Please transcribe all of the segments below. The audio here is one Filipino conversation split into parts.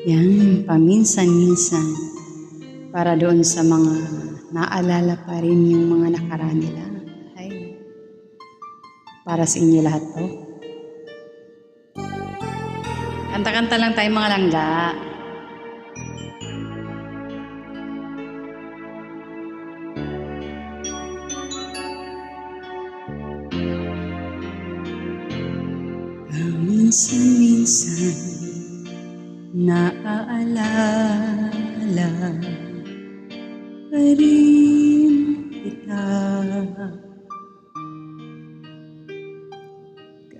Yan, paminsan-minsan para doon sa mga naalala pa rin yung mga nakaraan nila. Ay, para sa inyo lahat to. Kanta-kanta lang tayo mga langga. Paminsan-minsan naaalala pa rin kita,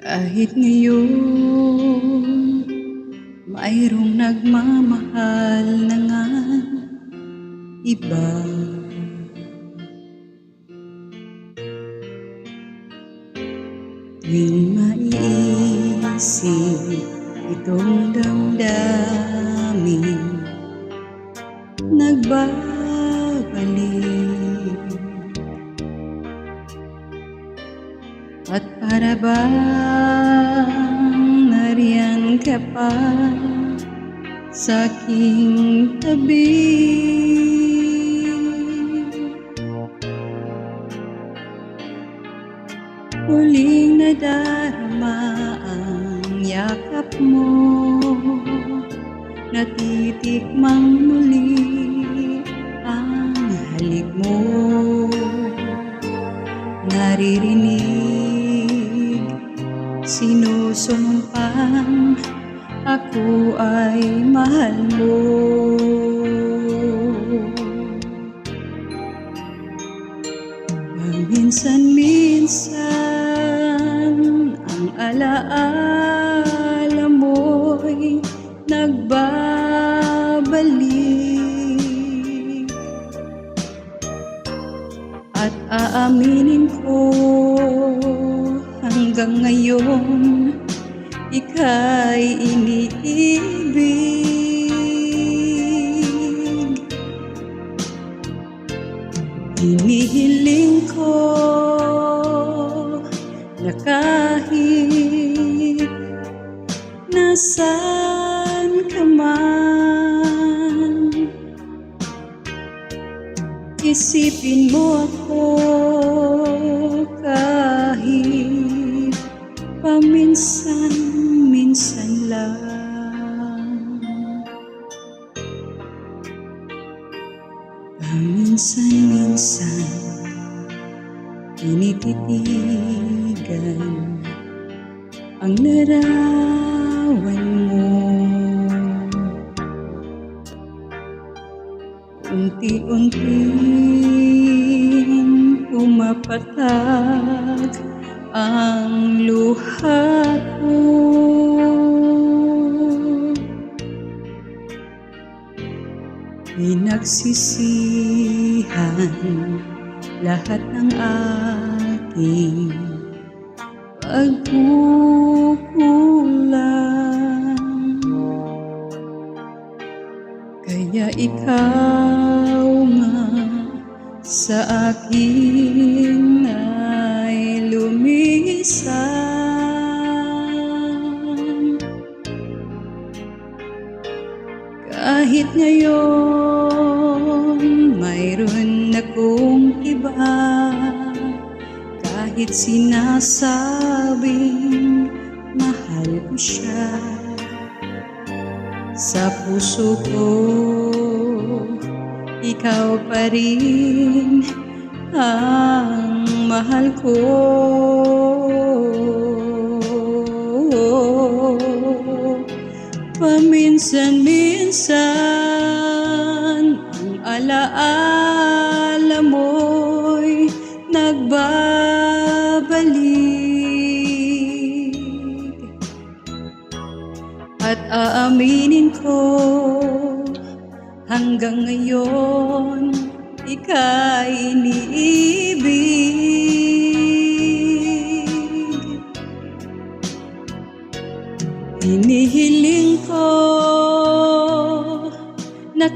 kahit ngayon mayroong nagmamahal na nga iba. Tuwing maiisip itong damdamin, nagbabalik, at para bang nariyan ka pa sa aking tabi. Huling nadarama ang yakap mo, natitikmang muli ang halik mo, naririnig sinusumpang ako ay mahal mo. Paminsan-minsan ang alaala mo'y nagbabalik, at aaminin ko hanggang ngayon ika'y iniibig. Hinihiling ko na kahit nasaan ka man, isipin mo ako kahit paminsan-minsan lang. Paminsan-minsan tinititigan ang larawan mo, unti-unting pumapatak ang luha ko. Pinagsisihan lahat ng aking pagkukulang, kaya ikaw nga sa akin ay lumisan. Kahit ngayon mayroon akong iba, kahit sinasabing mahal ko siya, sa puso ko ikaw pa rin ang mahal ko. Paminsan-minsan ang alaala mo'y nagbabalik, at aaminin ko hanggang ngayon ika'y iniibig. Hinihiling ko na